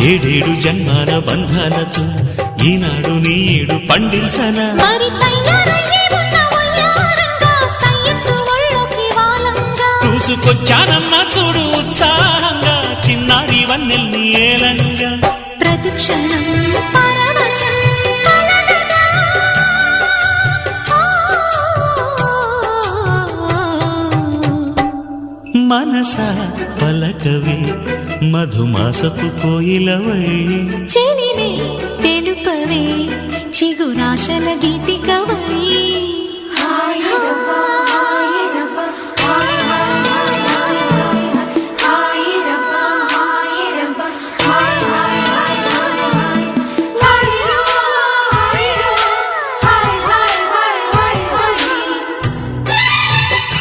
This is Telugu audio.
ఏడేడు జన్మాల బంధాలతో ఈనాడు నీడు పండించనా చూసుకొచ్చానన్నా చూడు ఉత్సాహంగా చిన్నారి వన్నెల్ని ఏలంగా ప్రతిక్షణం మనసా పలకవే మధుమాసపు కోయిలవై చెలిమే తెలుపవే చిగురాశల గీతికవై